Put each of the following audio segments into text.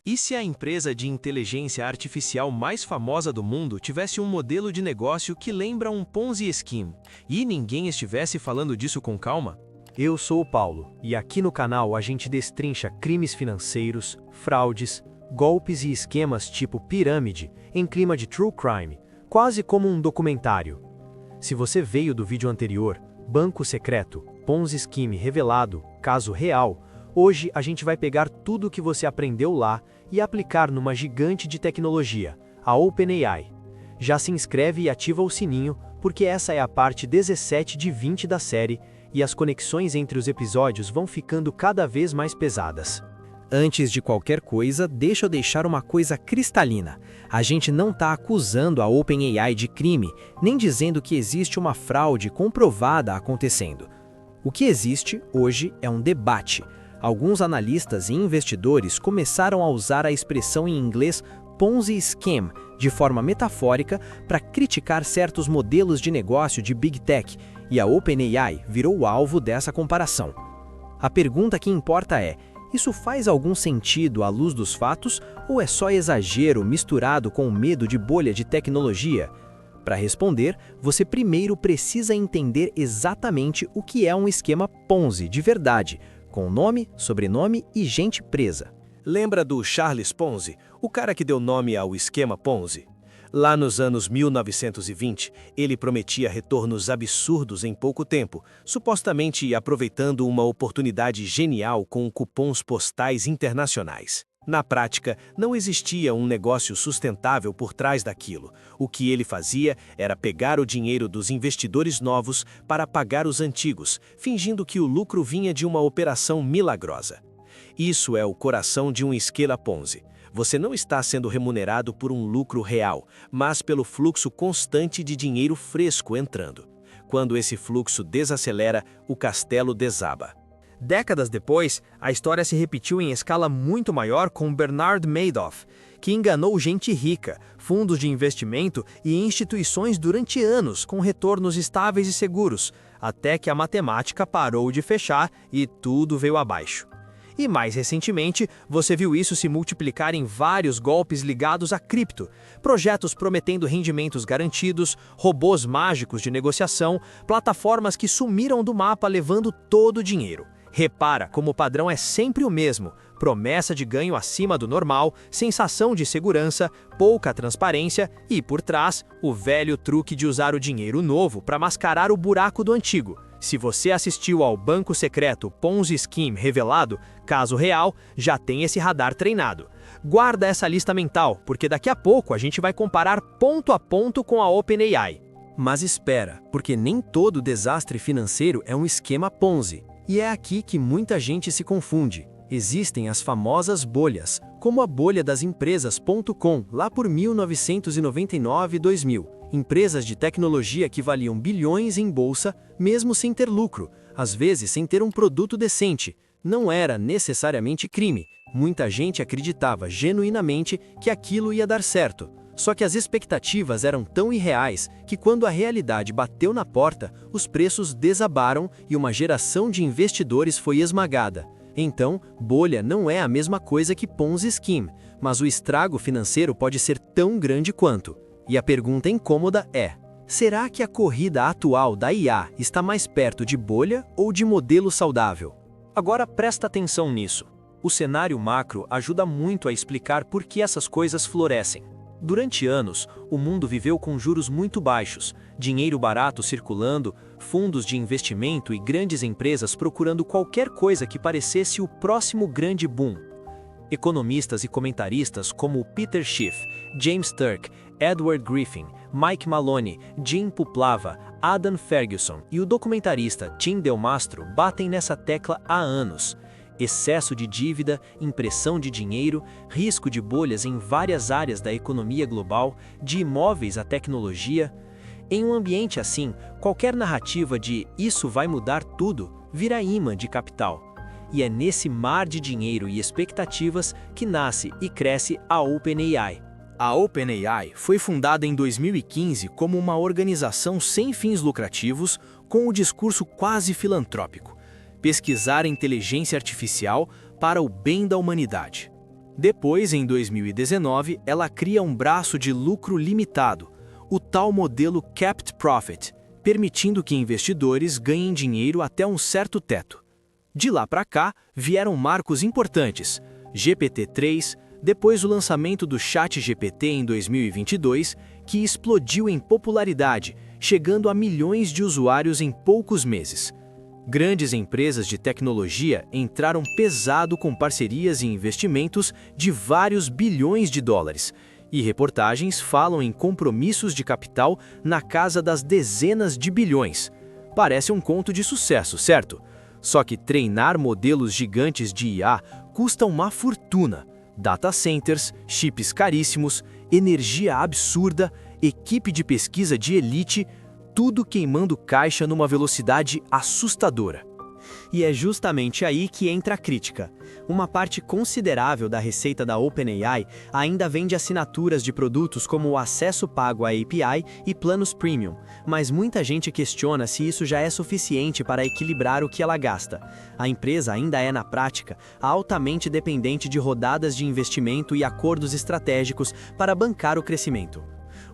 E se a empresa de inteligência artificial mais famosa do mundo tivesse um modelo de negócio que lembra um Ponzi Scheme, e ninguém estivesse falando disso com calma? Eu sou o Paulo, e aqui no canal a gente destrincha crimes financeiros, fraudes, golpes e esquemas tipo pirâmide em clima de true crime, quase como um documentário. Se você veio do vídeo anterior, Banco Secreto, Ponzi Scheme revelado, caso real, hoje a gente vai pegar tudo o que você aprendeu lá e aplicar numa gigante de tecnologia, a OpenAI. Já se inscreve e ativa o sininho, porque essa é a parte 17 de 20 da série, e as conexões entre os episódios vão ficando cada vez mais pesadas. Antes de qualquer coisa, deixa eu deixar uma coisa cristalina. A gente não está acusando a OpenAI de crime, nem dizendo que existe uma fraude comprovada acontecendo. O que existe hoje é um debate. Alguns analistas e investidores começaram a usar a expressão em inglês Ponzi Scheme de forma metafórica para criticar certos modelos de negócio de Big Tech, e a OpenAI virou o alvo dessa comparação. A pergunta que importa é: isso faz algum sentido à luz dos fatos ou é só exagero misturado com o medo de bolha de tecnologia? Para responder, você primeiro precisa entender exatamente o que é um esquema Ponzi de verdade, com nome, sobrenome e gente presa. Lembra do Charles Ponzi, o cara que deu nome ao esquema Ponzi? Lá nos anos 1920, ele prometia retornos absurdos em pouco tempo, supostamente aproveitando uma oportunidade genial com cupons postais internacionais. Na prática, não existia um negócio sustentável por trás daquilo. O que ele fazia era pegar o dinheiro dos investidores novos para pagar os antigos, fingindo que o lucro vinha de uma operação milagrosa. Isso é o coração de um esquema Ponzi. Você não está sendo remunerado por um lucro real, mas pelo fluxo constante de dinheiro fresco entrando. Quando esse fluxo desacelera, o castelo desaba. Décadas depois, a história se repetiu em escala muito maior com Bernard Madoff, que enganou gente rica, fundos de investimento e instituições durante anos com retornos estáveis e seguros, até que a matemática parou de fechar e tudo veio abaixo. E mais recentemente, você viu isso se multiplicar em vários golpes ligados a cripto, projetos prometendo rendimentos garantidos, robôs mágicos de negociação, plataformas que sumiram do mapa levando todo o dinheiro. Repara como o padrão é sempre o mesmo: promessa de ganho acima do normal, sensação de segurança, pouca transparência e, por trás, o velho truque de usar o dinheiro novo para mascarar o buraco do antigo. Se você assistiu ao Banco Secreto Ponzi Scheme revelado, caso real, já tem esse radar treinado. Guarda essa lista mental, porque daqui a pouco a gente vai comparar ponto a ponto com a OpenAI. Mas espera, porque nem todo desastre financeiro é um esquema Ponzi. E é aqui que muita gente se confunde. Existem as famosas bolhas, como a bolha das empresas.com, lá por 1999 e 2000. Empresas de tecnologia que valiam bilhões em bolsa, mesmo sem ter lucro, às vezes sem ter um produto decente. Não era necessariamente crime. Muita gente acreditava genuinamente que aquilo ia dar certo. Só que as expectativas eram tão irreais que quando a realidade bateu na porta, os preços desabaram e uma geração de investidores foi esmagada. Então, bolha não é a mesma coisa que Ponzi Scheme, mas o estrago financeiro pode ser tão grande quanto. E a pergunta incômoda é: será que a corrida atual da IA está mais perto de bolha ou de modelo saudável? Agora presta atenção nisso. O cenário macro ajuda muito a explicar por que essas coisas florescem. Durante anos, o mundo viveu com juros muito baixos, dinheiro barato circulando, fundos de investimento e grandes empresas procurando qualquer coisa que parecesse o próximo grande boom. Economistas e comentaristas como Peter Schiff, James Turk, Edward Griffin, Mike Maloney, Jim Puplava, Adam Ferguson e o documentarista Tim Del Mastro batem nessa tecla há anos. Excesso de dívida, impressão de dinheiro, risco de bolhas em várias áreas da economia global, de imóveis à tecnologia. Em um ambiente assim, qualquer narrativa de "isso vai mudar tudo" vira imã de capital. E é nesse mar de dinheiro e expectativas que nasce e cresce a OpenAI. A OpenAI foi fundada em 2015 como uma organização sem fins lucrativos, com o discurso quase filantrópico: pesquisar a inteligência artificial para o bem da humanidade. Depois, em 2019, ela cria um braço de lucro limitado, o tal modelo Capped Profit, permitindo que investidores ganhem dinheiro até um certo teto. De lá para cá, vieram marcos importantes, GPT-3, depois o lançamento do ChatGPT em 2022, que explodiu em popularidade, chegando a milhões de usuários em poucos meses. Grandes empresas de tecnologia entraram pesado com parcerias e investimentos de vários bilhões de dólares, e reportagens falam em compromissos de capital na casa das dezenas de bilhões. Parece um conto de sucesso, certo? Só que treinar modelos gigantes de IA custa uma fortuna. Data centers, chips caríssimos, energia absurda, equipe de pesquisa de elite, tudo queimando caixa numa velocidade assustadora. E é justamente aí que entra a crítica. Uma parte considerável da receita da OpenAI ainda vem de assinaturas de produtos como o acesso pago à API e planos premium, mas muita gente questiona se isso já é suficiente para equilibrar o que ela gasta. A empresa ainda é, na prática, altamente dependente de rodadas de investimento e acordos estratégicos para bancar o crescimento.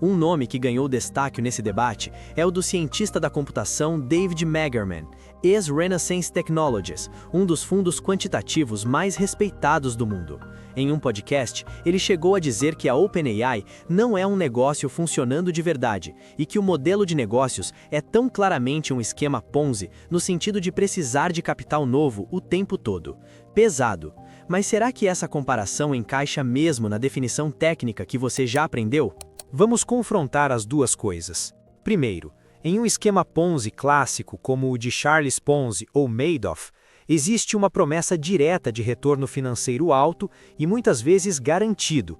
Um nome que ganhou destaque nesse debate é o do cientista da computação David Magerman, ex-Renaissance Technologies, um dos fundos quantitativos mais respeitados do mundo. Em um podcast, ele chegou a dizer que a OpenAI não é um negócio funcionando de verdade e que o modelo de negócios é tão claramente um esquema Ponzi no sentido de precisar de capital novo o tempo todo. Pesado. Mas será que essa comparação encaixa mesmo na definição técnica que você já aprendeu? Vamos confrontar as duas coisas. Primeiro, em um esquema Ponzi clássico como o de Charles Ponzi ou Madoff, existe uma promessa direta de retorno financeiro alto e muitas vezes garantido.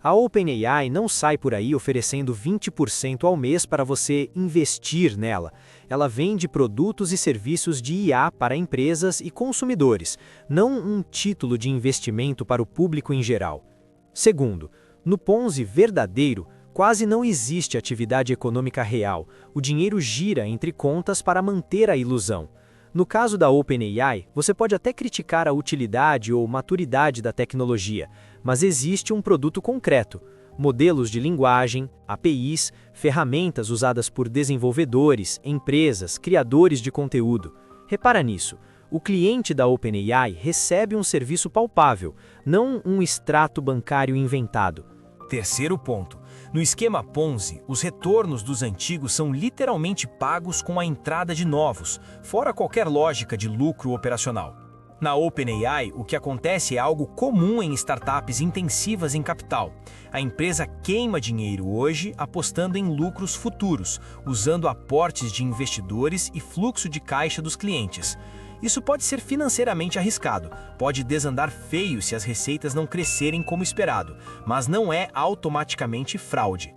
A OpenAI não sai por aí oferecendo 20% ao mês para você investir nela. Ela vende produtos e serviços de IA para empresas e consumidores, não um título de investimento para o público em geral. Segundo, no Ponzi verdadeiro, quase não existe atividade econômica real, o dinheiro gira entre contas para manter a ilusão. No caso da OpenAI, você pode até criticar a utilidade ou maturidade da tecnologia, mas existe um produto concreto, modelos de linguagem, APIs, ferramentas usadas por desenvolvedores, empresas, criadores de conteúdo. Repara nisso, o cliente da OpenAI recebe um serviço palpável, não um extrato bancário inventado. Terceiro ponto. No esquema Ponzi, os retornos dos antigos são literalmente pagos com a entrada de novos, fora qualquer lógica de lucro operacional. Na OpenAI, o que acontece é algo comum em startups intensivas em capital. A empresa queima dinheiro hoje apostando em lucros futuros, usando aportes de investidores e fluxo de caixa dos clientes. Isso pode ser financeiramente arriscado, pode desandar feio se as receitas não crescerem como esperado, mas não é automaticamente fraude.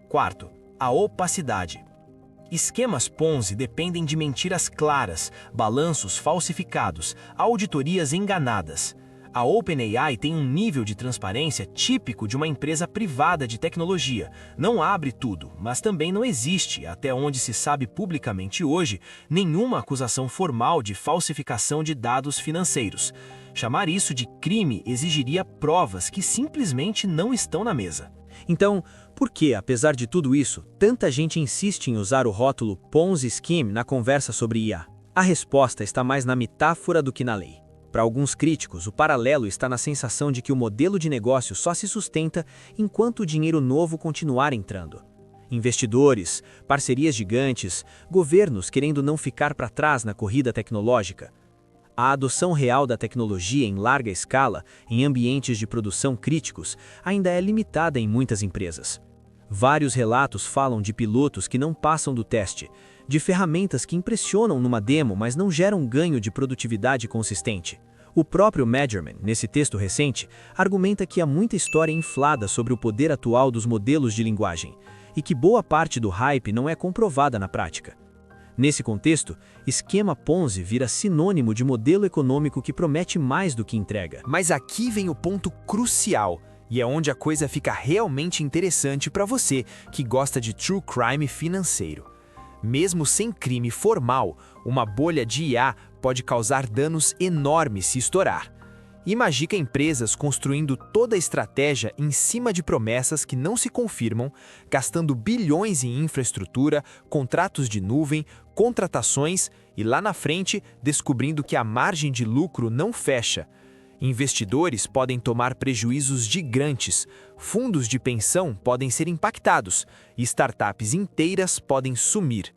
Quarto, a opacidade. Esquemas Ponzi dependem de mentiras claras, balanços falsificados, auditorias enganadas. A OpenAI tem um nível de transparência típico de uma empresa privada de tecnologia. Não abre tudo, mas também não existe, até onde se sabe publicamente hoje, nenhuma acusação formal de falsificação de dados financeiros. Chamar isso de crime exigiria provas que simplesmente não estão na mesa. Então, por que, apesar de tudo isso, tanta gente insiste em usar o rótulo Ponzi Scheme na conversa sobre IA? A resposta está mais na metáfora do que na lei. Para alguns críticos, o paralelo está na sensação de que o modelo de negócio só se sustenta enquanto o dinheiro novo continuar entrando. Investidores, parcerias gigantes, governos querendo não ficar para trás na corrida tecnológica. A adoção real da tecnologia em larga escala, em ambientes de produção críticos, ainda é limitada em muitas empresas. Vários relatos falam de pilotos que não passam do teste, de ferramentas que impressionam numa demo, mas não geram ganho de produtividade consistente. O próprio Magerman, nesse texto recente, argumenta que há muita história inflada sobre o poder atual dos modelos de linguagem, e que boa parte do hype não é comprovada na prática. Nesse contexto, esquema Ponzi vira sinônimo de modelo econômico que promete mais do que entrega. Mas aqui vem o ponto crucial, e é onde a coisa fica realmente interessante para você que gosta de true crime financeiro. Mesmo sem crime formal, uma bolha de IA pode causar danos enormes se estourar. Imagina empresas construindo toda a estratégia em cima de promessas que não se confirmam, gastando bilhões em infraestrutura, contratos de nuvem, contratações e lá na frente descobrindo que a margem de lucro não fecha. Investidores podem tomar prejuízos gigantes, fundos de pensão podem ser impactados e startups inteiras podem sumir.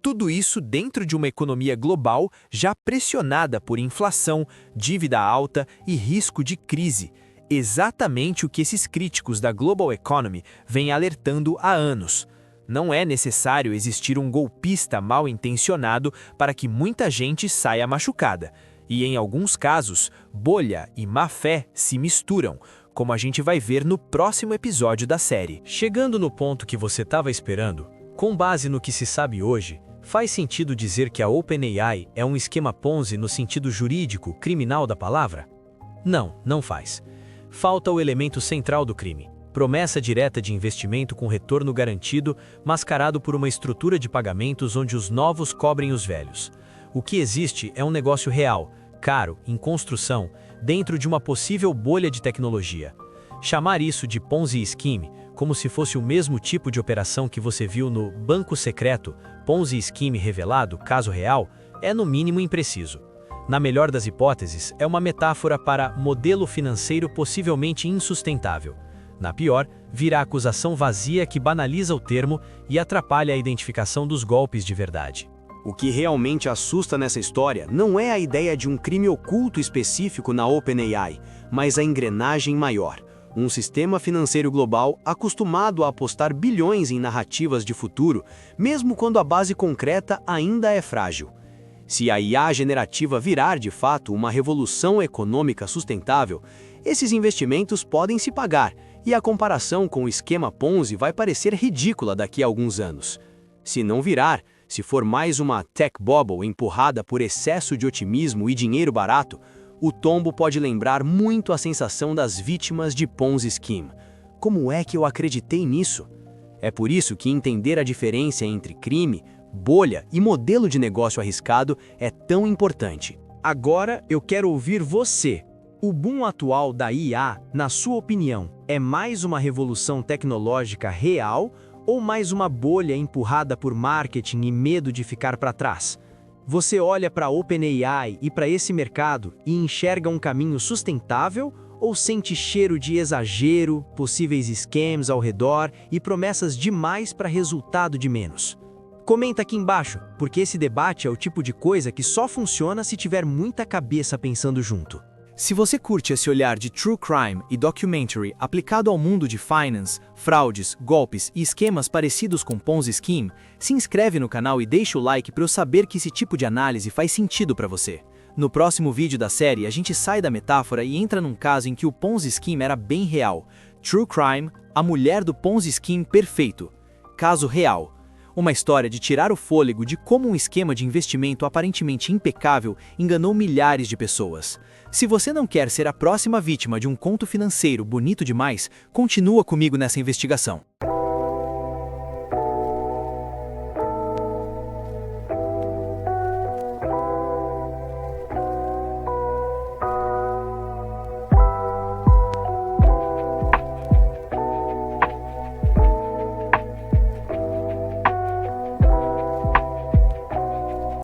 Tudo isso dentro de uma economia global já pressionada por inflação, dívida alta e risco de crise. Exatamente o que esses críticos da Global Economy vêm alertando há anos. Não é necessário existir um golpista mal intencionado para que muita gente saia machucada. E em alguns casos, bolha e má-fé se misturam, como a gente vai ver no próximo episódio da série. Chegando no ponto que você estava esperando, com base no que se sabe hoje, faz sentido dizer que a OpenAI é um esquema Ponzi no sentido jurídico, criminal da palavra? Não, não faz. Falta o elemento central do crime: promessa direta de investimento com retorno garantido, mascarado por uma estrutura de pagamentos onde os novos cobrem os velhos. O que existe é um negócio real, caro, em construção, dentro de uma possível bolha de tecnologia. Chamar isso de Ponzi Scheme, como se fosse o mesmo tipo de operação que você viu no Banco Secreto, Ponzi Scheme revelado, caso real, é no mínimo impreciso. Na melhor das hipóteses, é uma metáfora para modelo financeiro possivelmente insustentável. Na pior, vira acusação vazia que banaliza o termo e atrapalha a identificação dos golpes de verdade. O que realmente assusta nessa história não é a ideia de um crime oculto específico na OpenAI, mas a engrenagem maior. Um sistema financeiro global acostumado a apostar bilhões em narrativas de futuro, mesmo quando a base concreta ainda é frágil. Se a IA generativa virar de fato uma revolução econômica sustentável, esses investimentos podem se pagar e a comparação com o esquema Ponzi vai parecer ridícula daqui a alguns anos. Se não virar, se for mais uma tech bubble empurrada por excesso de otimismo e dinheiro barato, o tombo pode lembrar muito a sensação das vítimas de Ponzi Scheme. Como é que eu acreditei nisso? É por isso que entender a diferença entre crime, bolha e modelo de negócio arriscado é tão importante. Agora eu quero ouvir você. O boom atual da IA, na sua opinião, é mais uma revolução tecnológica real ou mais uma bolha empurrada por marketing e medo de ficar para trás? Você olha para a OpenAI e para esse mercado e enxerga um caminho sustentável ou sente cheiro de exagero, possíveis scams ao redor e promessas demais para resultado de menos? Comenta aqui embaixo, porque esse debate é o tipo de coisa que só funciona se tiver muita cabeça pensando junto. Se você curte esse olhar de true crime e documentary aplicado ao mundo de finance, fraudes, golpes e esquemas parecidos com Ponzi Scheme, se inscreve no canal e deixa o like para eu saber que esse tipo de análise faz sentido para você. No próximo vídeo da série, a gente sai da metáfora e entra num caso em que o Ponzi Scheme era bem real. True crime, a mulher do Ponzi Scheme perfeito. Caso real. Uma história de tirar o fôlego de como um esquema de investimento aparentemente impecável enganou milhares de pessoas. Se você não quer ser a próxima vítima de um conto financeiro bonito demais, continua comigo nessa investigação.